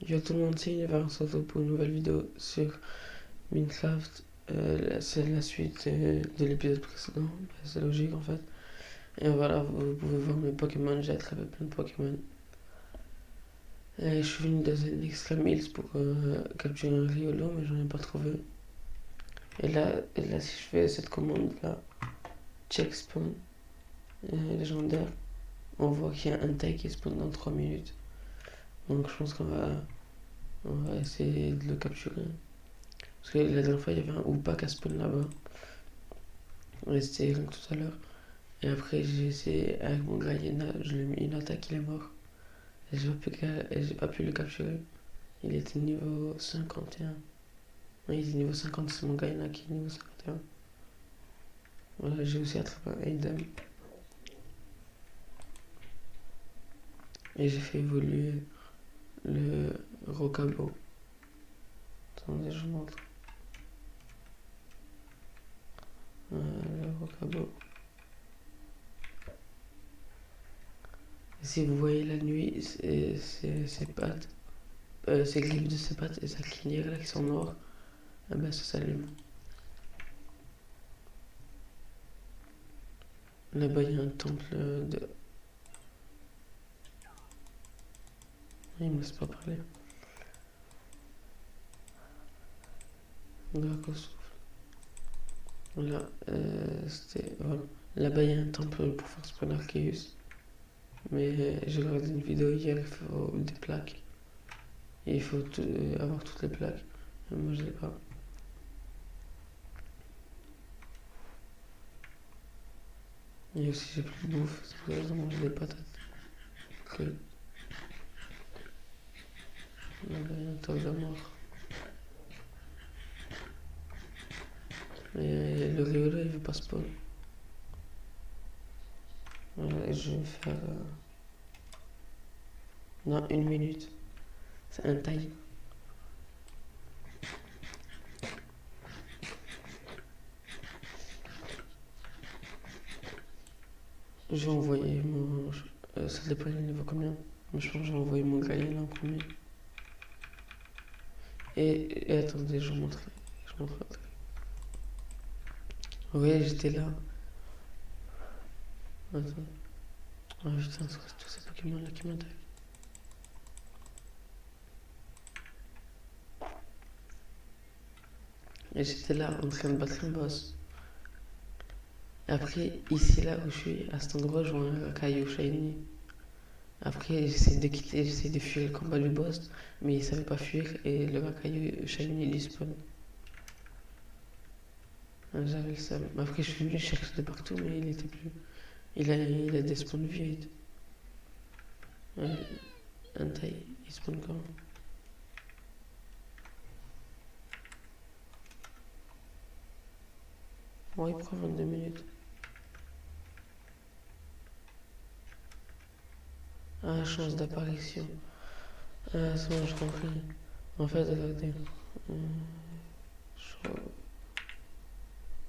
Yo tout le monde, c'est Univers, on se retrouve pour une nouvelle vidéo sur Minecraft. C'est la suite de l'épisode précédent, c'est logique en fait. Et voilà, vous pouvez voir mes Pokémon, j'ai attrapé plein de Pokémon. Et je suis venu dans un Extreme Hills pour capturer un Riolo, mais j'en ai pas trouvé. Et là, si je fais cette commande là, check spawn légendaire, on voit qu'il y a un taille qui spawn dans 3 minutes. Donc je pense on va essayer de le capturer. Parce que la dernière fois, il y avait un Oupak à spawn là-bas. Ouais, c'était tout à l'heure. Et après, j'ai essayé avec mon Gaiena, je lui ai mis une attaque, il est mort. Et j'ai pas pu le capturer. Il était niveau 51. Non, il était niveau 50, c'est mon Gaiena qui est niveau 51. Voilà, j'ai aussi attrapé un Aiden. Et j'ai fait évoluer le Rocabo. Attendez, je vous montre. Le Rocabo. Si vous voyez la nuit, ses pattes, ses griffes de ses pattes et sa crinière là qui sont noires, ah ben ça s'allume. Là-bas il y a un temple de... Il me laisse pas parler. Dracosouffle. Voilà, c'était... Voilà. Là-bas il y a un temple pour faire spawn Arceus. Mais j'ai regardé une vidéo hier, il faut des plaques. Et il faut avoir toutes les plaques. Et moi je l'ai pas. Et aussi j'ai plus de bouffe, c'est pour ça que je mange des patates. Que... Là-bas il y a un tour de mort. Et le Riolo il veut pas spawn. Voilà, et je vais faire... Non, 1 minute. C'est un taille. Je vais envoyer mon... ça dépend du niveau combien. Mais je pense que je vais envoyer mon Gaïen en premier. Et attendez, je vous montrerai. Je vous montrerai. Oui, j'étais là. Attends. Oh putain, c'est tous ces Pokémon là qui m'attaquent. Et j'étais là en train de battre un boss. Après, ici là où je suis, à cet endroit, je vois un caillou shiny. Après, j'essaie de quitter, j'essaie de fuir le combat du boss, mais il savait pas fuir et le caillou shiny il spawn. J'avais le seum. Après, je suis venu chercher de partout, mais il était plus. Il a des spawns vides. Un taille, il spawn quand? Ouais, il prend 22 minutes. Ah, chance d'apparition. Ah, c'est bon, je compris. En fait, regardez.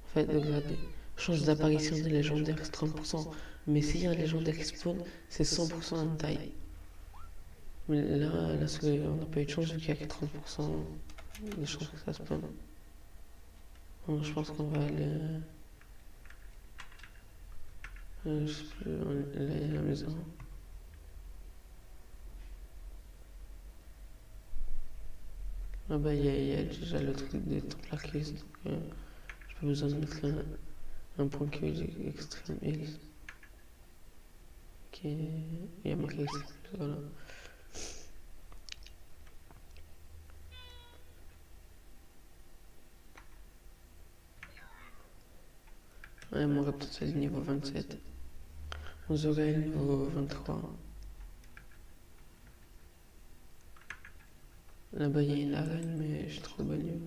En fait, regardez. Chance d'apparition des légendaires, c'est 30%. Mais s'il y a un légendaire qui spawn, c'est 100% un taille. Mais là, on n'a pas eu de chance vu qu'il y a que 30% de chances que ça spawn. Bon, je pense qu'on va aller. Je sais plus, là il y a la maison. Ah bah il y a déjà le truc des temples Arceus, donc j'ai pas besoin de mettre un point qui est Extreme Hills. Il y a marqué Extreme Hills, voilà. Ouais, mon raptor c'est le niveau 27. On aurait le niveau 23. Là-bas il y a une arène, mais je suis trop bagné.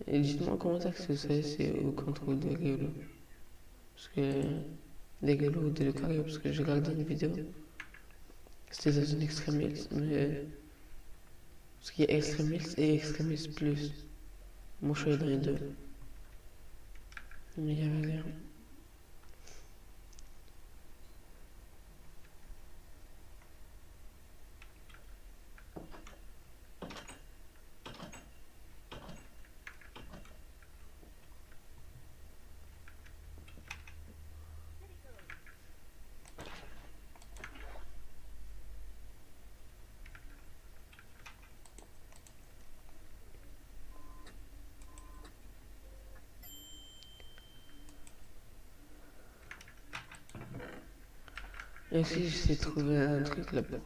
Et dites-moi en commentaire ce que c'est au contrôle des Riolo. Parce que. Des Riolo ou des Lucario, parce que j'ai regardé une vidéo. C'était dans une Extreme Hills, mais. Parce qu'il y a Extreme Hills et Extreme Hills Plus. Moi je suis allé dans les deux. Mais il y avait rien. Et aussi, j'essaie de trouver un truc là pour.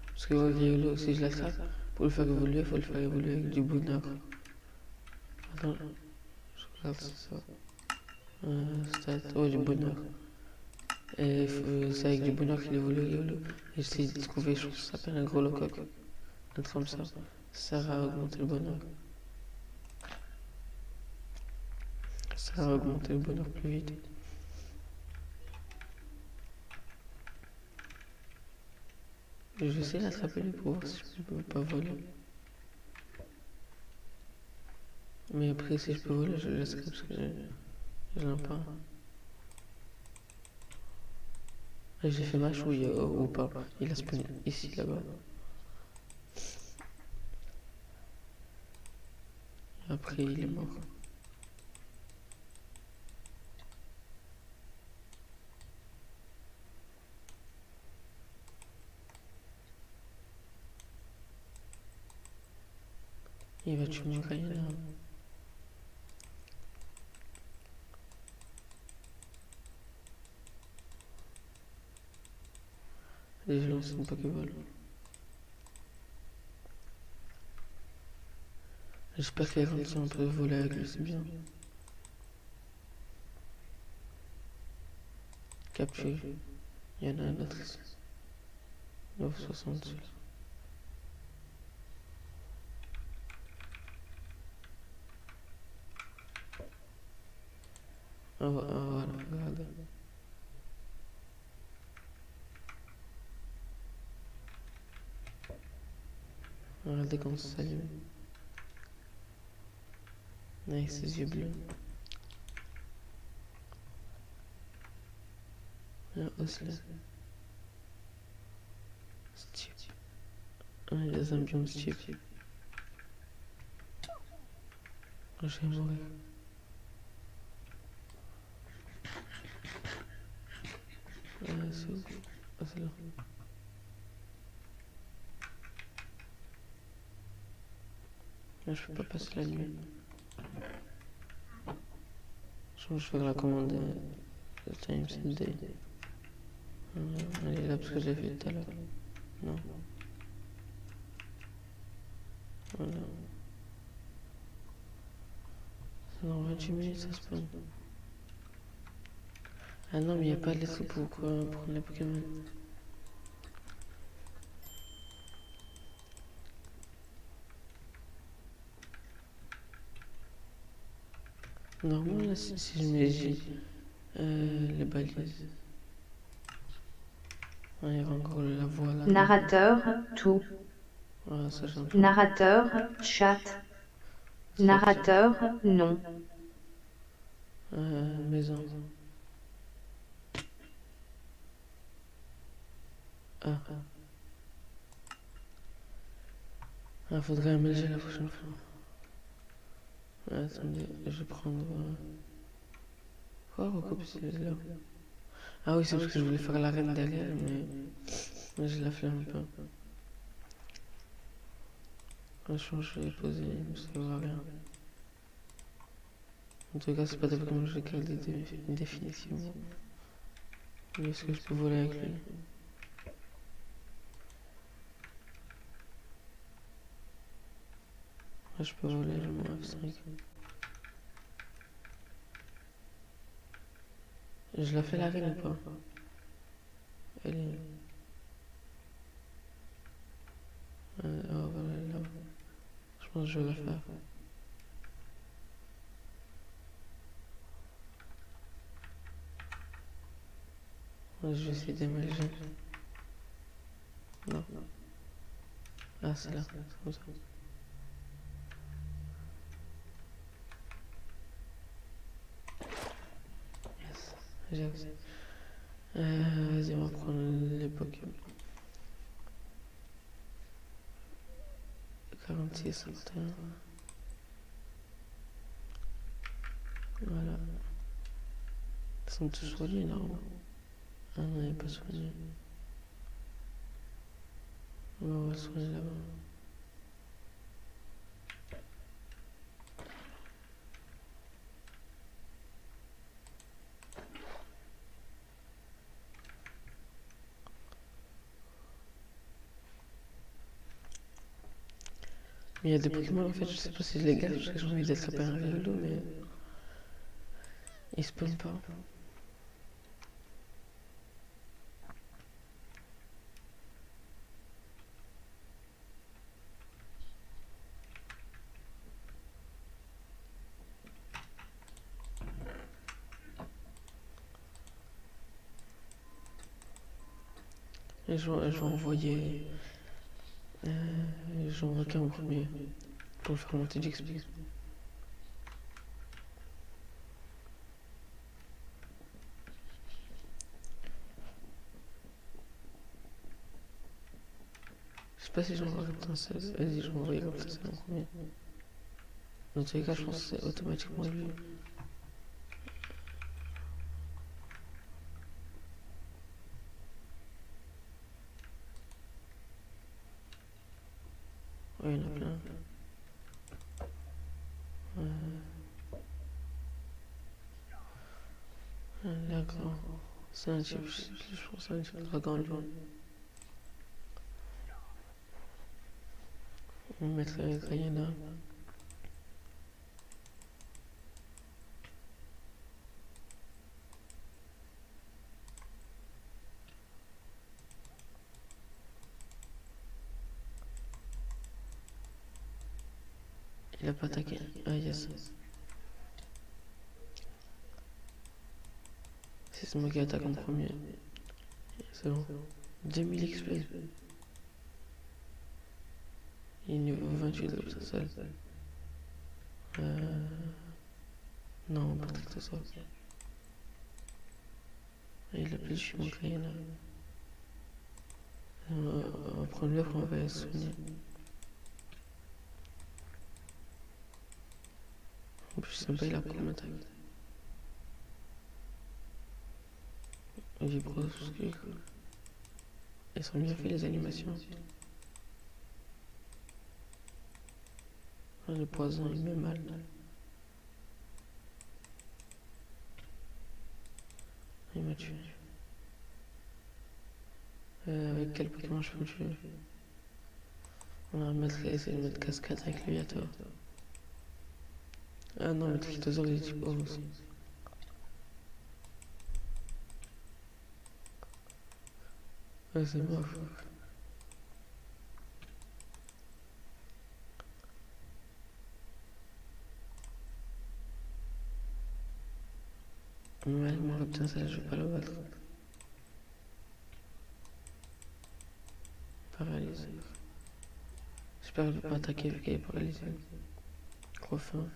Parce que Griolo, si je l'attrape, pour le faire évoluer, il faut le faire évoluer avec du bonheur. Attends, je regarde c'est ça. Stat, ouais, du bonheur. Et c'est avec du bonheur qu'il évolue Griolo. Et j'essaie de trouver, je pense que ça s'appelle un gros locoque. Un truc comme ça. Ça sert à augmenter le bonheur. Ça sert à augmenter le bonheur plus vite. Je vais essayer d'attraper lui pour voir si je peux pas voler. Mais après, si je peux voler, je le laisserai parce que j'en ai pas. J'ai fait ma chouille ou pas. Il a spawn ici, là-bas. Après, il est mort. Il va tuer mon Ryan là. Et je lance une Pokéball. J'espère qu'elle rentre si on peut voler avec lui, c'est bien. Capture. Il y en a un autre ici. 9,60. Ah voilà, regarde. Regardez comment ça s'allume. Avec ses yeux bleus. Là, Osler. Steve. Ah, il y a des ambiances Steve. Je vais mourir. C'est où? Ah, c'est là. Là, je peux pas passer la nuit. Je fais la commande de Time Set Day. Elle est là parce que je l'ai fait tout à l'heure. Non. Voilà. C'est dans 28 minutes, ça se passe. Ah non, mais il n'y a pas de lettres pour prendre les Pokémon. Normalement, là, si je mets les balises. Il y aura encore la voix là. Narrateur, tout. Voilà, ça j'en Narrateur, chat. Narrateur, non. Maison. Ah. Ah, faudrait aménager la prochaine fois. Attendez, je vais prendre. Quoi, recopier là? Ah oui, c'est parce que je voulais faire l'arène derrière, mais j'ai la flemme un peu. Franchement, je vais poser, ça ne va rien. En tout cas, c'est pas des Pokémon que je vais garder définitivement. Mais est-ce que je peux voler avec lui? Là, je peux voler, je m'en F5. Je la fais l'arène ou pas? Elle est. Oh, voilà, elle est là. Je pense que je vais la faire. Ouais, je vais essayer d'aménager. Non. Ah, c'est là, c'est comme ça. Yes, j'ai accès. Vas-y, on va prendre les Pokémon. 46, 51. Voilà. Ils sont tous soignés, normalement. Ah non, il n'est pas soigné. On va le soigner là-bas. Mais il y a des Pokémon en fait, je sais pas si je les garde parce que j'ai envie d'attraper un Riolu, mais ils spawnent pas. Et je vais envoyer. J'envoie qu'un en premier pour le faire monter d'XP. Je sais pas si j'envoie comme ça. Vas-y, je vais envoyer comme ça en premier. Dans tous les cas, je pense que c'est automatiquement lui. Ouais, il y en a plein. D'accord. C'est un type, je sais plus, je pense que c'est un type dragon lui. On va mettre Kayana. Il a pas attaqué. Ah yes. C'est moi qui attaque en premier. C'est bon. 2000 XP. Il est niveau 28 de l'obstacle. Non, pas de ça. Il a plus de chimie Kayana. On va prendre l'œuvre, on va se soigner. En plus, sympa, il a pas de attaque. Vibroski. Elles sont bien fait les animations. Le poison, il met mal. Il m'a tué. Avec quel Pokémon je peux me tuer? On va essayer de mettre cascade avec lui à toi. Ah non, mais Trichtosaur il est type O aussi. Ouais, c'est mort. Ouais, mon reptile, ça, je vais pas le battre. Paralysé. J'espère qu'il va pas attaquer vu qu'il est paralysé. Gros fin.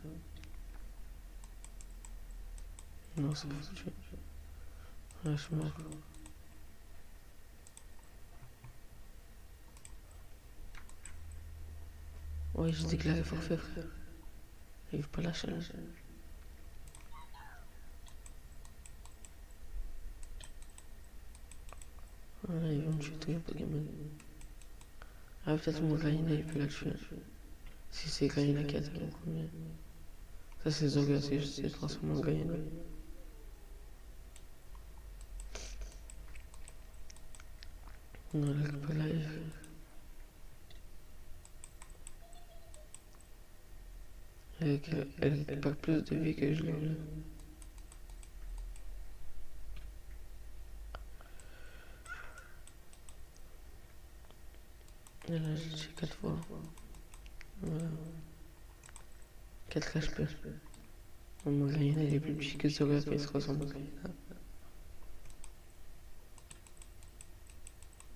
Non, c'est foutu. Ouais, je suis mort. Ouais, j'ai déclaré forfait, frère. Il veut pas lâcher. Voilà, il va me tuer tous les Pokémon. Ah, peut-être mon Gaïna, il peut la tuer. Si c'est Gaïna qui attaque en premier. Ça, c'est Zoga, c'est juste qu'il transforme en Gaïna. Non, elle est pas live. Elle a pas plus de vie que je l'ai là. Elle a GG 4 fois. Voilà. 4 HP. Mon Gaïna, il est plus petit que Zoga quand il se ressemble au Gaïna.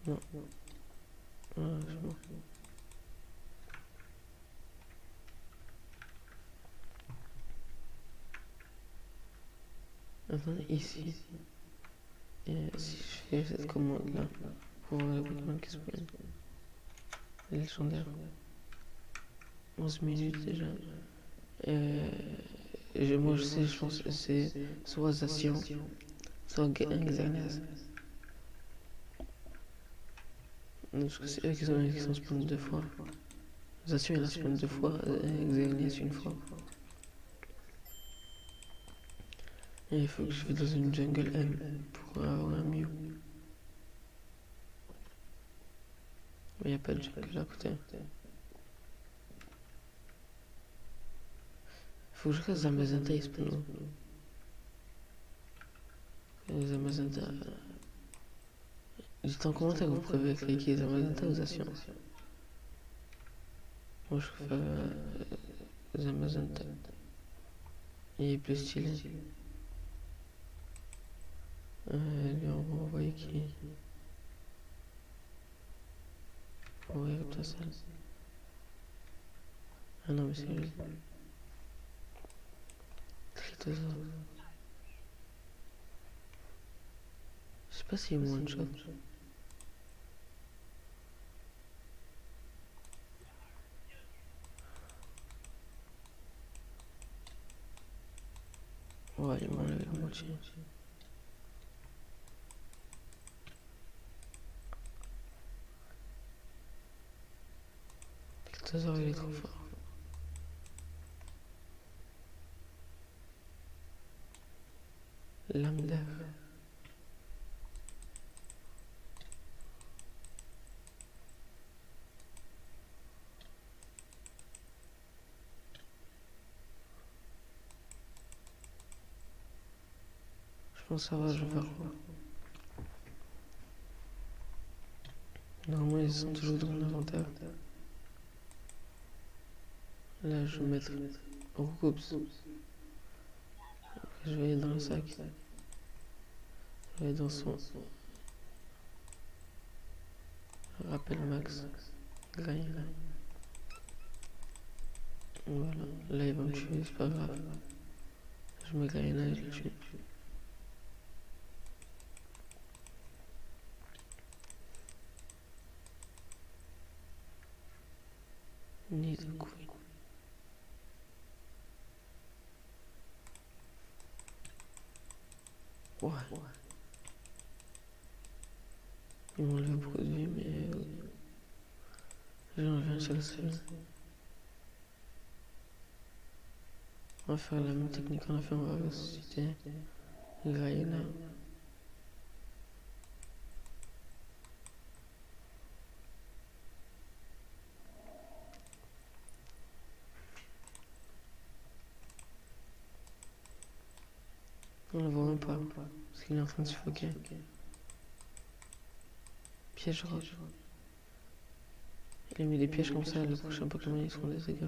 Non. Ah, je suis mort. Attendez, ici. Et si je fais cette commande là, pour voir le Pokémon qui se prennent. Les légendaires. 11 minutes déjà. Moi je sais, je pense que c'est soit Zacian, soit Xerneas. Je que c'est eux qui sont spawn 2 fois. Zacian il a spawn 2 fois, Xerneas une fois. Et il faut que je vais dans une jungle M pour avoir un Mew. Mais il n'y a pas de jungle à côté. Faut que je casse Zamazenta e spawn. Zamazenta. Dites en commentaire, vous préférez cliquer Zamazenta ou Zacian. Moi je préfère Zamazenta. Il est plus stylé. Lui on va envoyer qui. On va envoyer comme ça. Ah non mais c'est lui. Je sais pas s'il est one shot. Ouais, il m'a enlevé la moitié. Balthazar il est trop fort. Lame d'air. Je pense que ça va, je vais faire quoi? Normalement ils sont toujours dans mon inventaire. Là je vais mettre Roucoups. Je vais aller dans le sac. Je vais aller dans son rappel max. Grain. Voilà. Là il va me tuer, c'est pas grave. Je me gagne là et je le tue. Nid de couille. Ouais. Ils m'ont enlevé beaucoup de vie, mais j'en ai un seul seul. On va faire la même technique qu'on a fait, on va ressusciter. Grailler là. On le voit même pas, parce qu'il est en train de suffoquer. Piège rock. Il a mis des pièges comme ça, le prochain Pokémon ils seront des dégâts.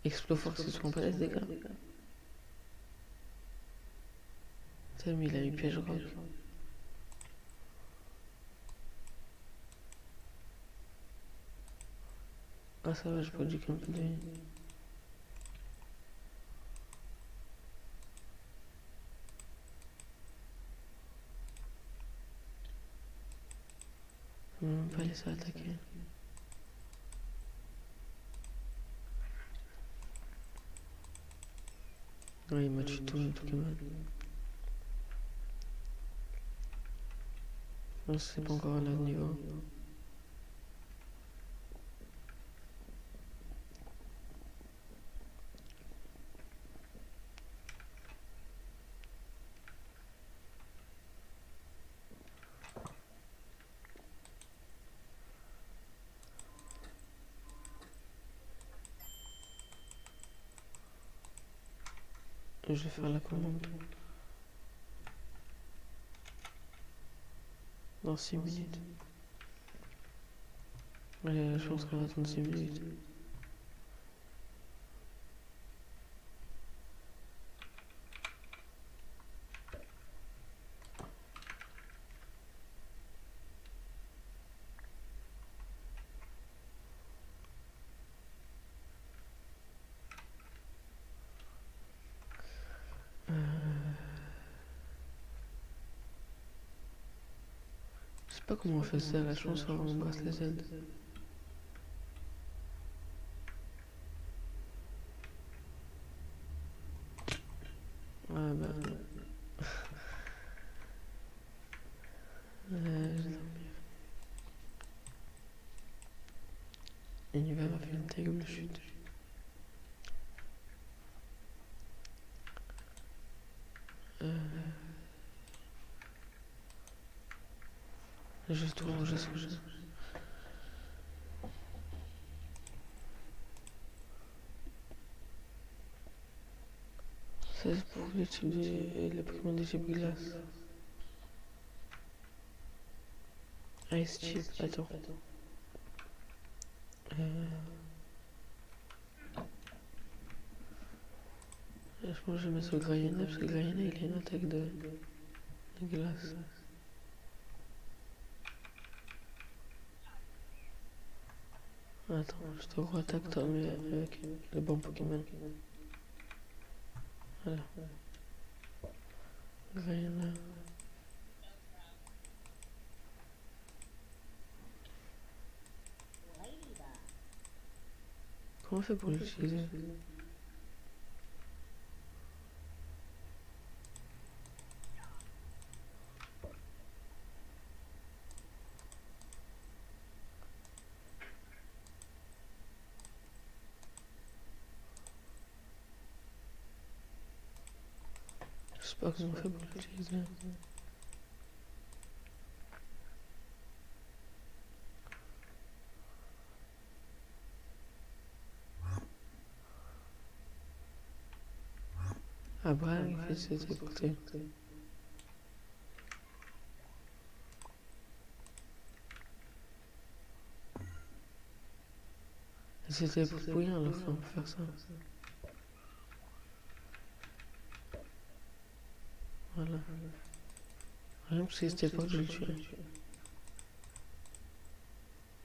Exploforce ils seront pas des dégâts. Tellement il a mis piège rock. Ah ça va, j'ai pas du tout un peu de vie. On va même pas laisser attaquer. Ouais, il m'a tué tout le Pokémon. Non, c'est pas encore à leur niveau. Je vais faire la commande. Dans 6 minutes. Je pense qu'on va attendre 6 minutes. Je sais pas comment on fait ça, la chance on embrasse les ailes. Ouais bah... L'univers a fait une terrible chute. Je trouve, je sais. c'est pour les Pokémon des types glace. Ice Chip, attends. Je pense que je vais mettre sur Grayena, parce que Grayena il a une attaque de glace. Attends, je te re-attaque toi, mais avec le bon Pokémon. Voilà. Grayena. Comment on fait pour l'utiliser? Je sais pas comment on fait pour l'utiliser. Ah bah, il fait ses téléporter. C'était pour rien à la fin pour faire ça. Voilà. Rien parce que c'était pas que je le tuais.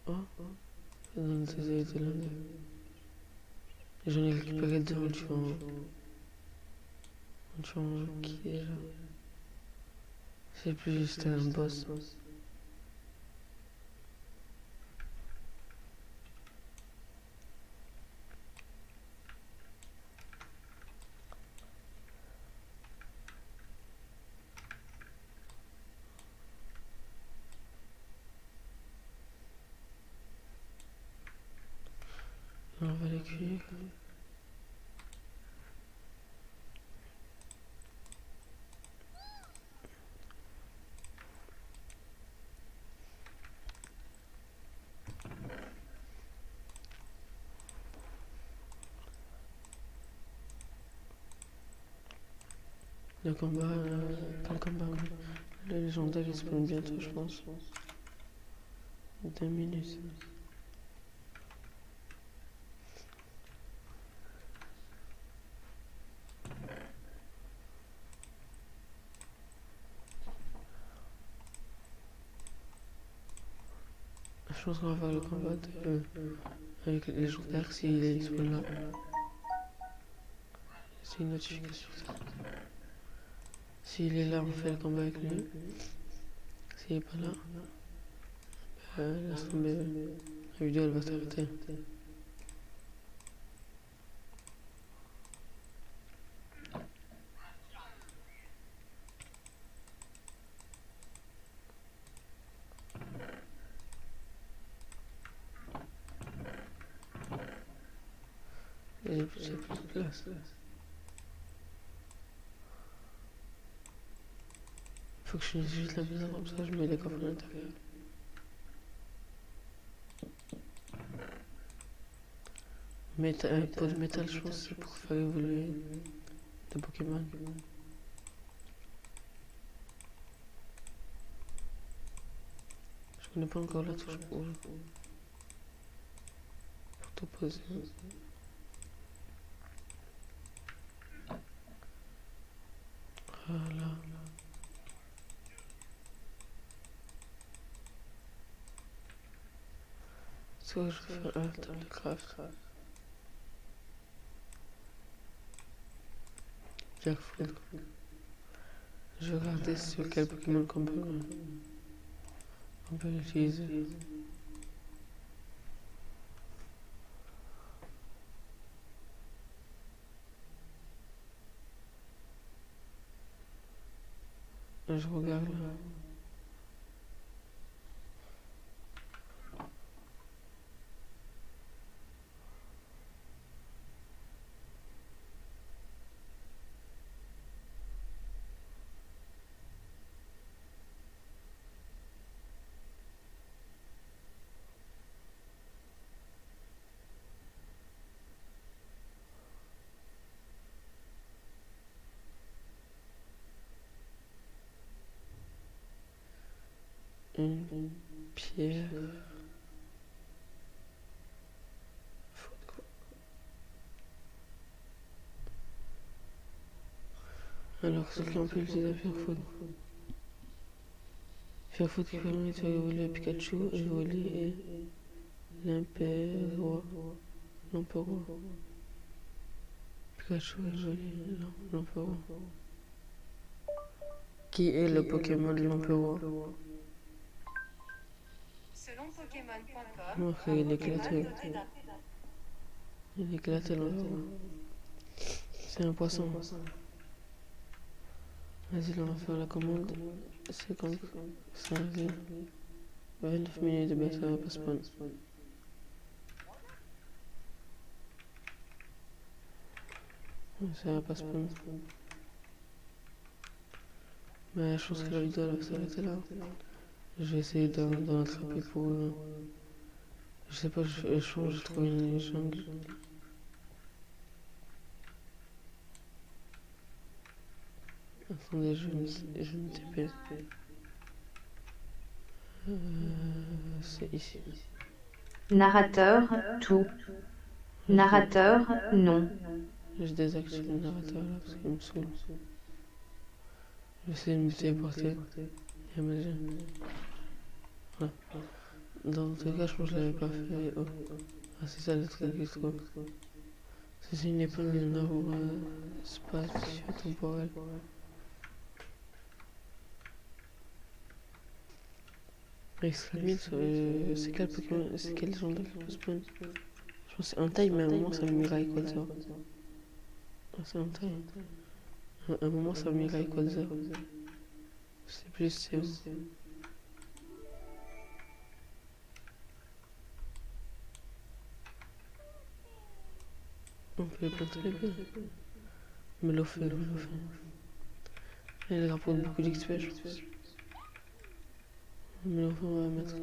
Oh, ça donne ses aides là. J'en ai récupéré deux en tuant. En tuant qui déjà? C'est plus juste un boss. On va les cuire. Le combat, pas le combat, le légendaire il spawn bientôt, je pense. 2 minutes. Je pense qu'on va faire le combat avec les légendaires s'il spawn là. C'est une notification. S'il est là, on fait le combat avec lui. S'il est pas là, laisse tomber. La vidéo elle va s'arrêter. J'ai plus de place. Faut que je finisse juste la maison, comme ça je mets les coffres à l'intérieur. Pot de métal, je pense, c'est pour faire évoluer des Pokémon. Je connais pas encore la touche pour tout poser. Voilà. C'est quoi que je vais faire? Table craft. Jackfruit. Je vais regarder sur quel Pokémon qu'on peut l'utiliser. Je regarde là. une pierre. Alors, ce qui peut utiliser la pierre foudre. Pierre foudre qui permet de faire évoluer Pikachu, évoluer et l'Empereur. Pikachu évolue l'Empereur. Qui est le Pokémon de l'Empereur? Selon Pokémon.com, Ok, il est éclaté. Il est éclaté l'Empereur. C'est un poisson. Vas-y, on va faire la commande. C'est comme ça. 29 minutes de baisse, ça va pas spawn. Ça va pas spawn. Mais je pense que la vidéo elle va s'arrêter là. Je vais essayer d'en attraper pour. Je sais pas, je change, je trouve une jungle. Attendez, je vais me TP. C'est ici. Narrateur, tout. Narrateur, non. Je désactive le narrateur là parce qu'il me saoule. Je vais essayer de me téléporter. Imagine. Voilà. Dans tous les cas, je pense que je l'avais pas fait. Oh. Ah, c'est ça le truc que je trouve. C'est une épingle d'un arbre spatio-temporel. Extramid, c'est quel Pokémon? C'est quel légendaire qui peut spawn? Je pense que c'est un taille, mais à un moment ça me miraille Quasar. Ah, c'est un taille. À un moment ça me miraille Quasar. C'est plus, c'est où? On peut les planter les pieds. Me l'offre, me l'offre. Elle rapporte beaucoup d'XP, je pense. Me l'offre, on va mettre.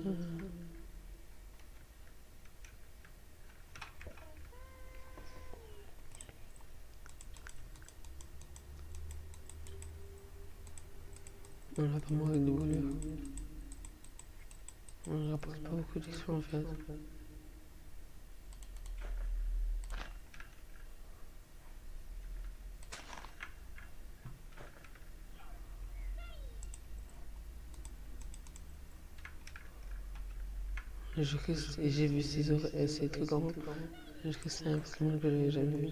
On l'a pas moins avec de voleurs. On ne rapporte pas beaucoup d'XP en fait. J'ai vu 6 heures et c'est tout grand. Je que c'est un Pokémon que j'avais jamais vu.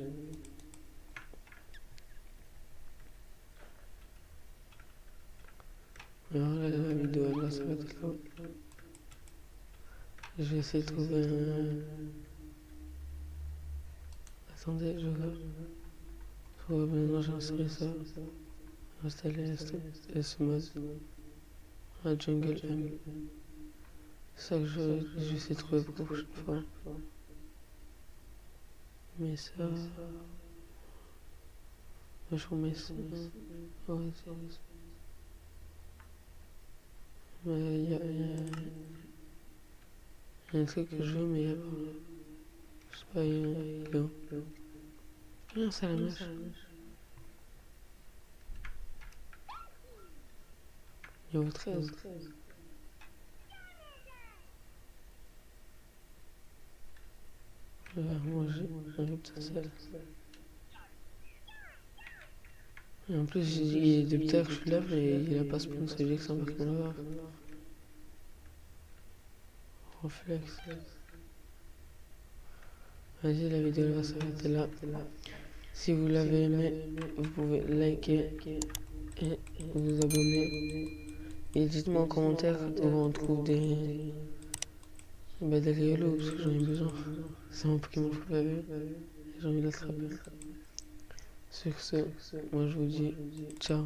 Alors là, la vidéo elle va s'arrêter là. Je vais essayer de trouver un. Attendez, je vais maintenant j'ai installé ça. Installer ce mode. La Jungle M. C'est ça que je vais essayer de trouver pour la prochaine fois. Mais ça. Je remets ça. Ouais, c'est. Mais il y a un truc que je veux, mais il y a pas. Je sais pas, il y a un. Ah, c'est la mèche. Il y a 13. Moi j'ai un petit sel. Et en plus, depuis tout à l'heure que je suis là, mais il a pas spawn, ça veut dire que c'est un Pokémon là. Reflex. Vas-y, la vidéo va s'arrêter là. Si vous l'avez aimé, vous pouvez liker et vous abonner. Et dites-moi en commentaire où on trouve des rigolos, parce que j'en ai besoin. C'est mon Pokémon préféré et j'ai envie de l'attraper. Sur ce, moi je vous dis ciao.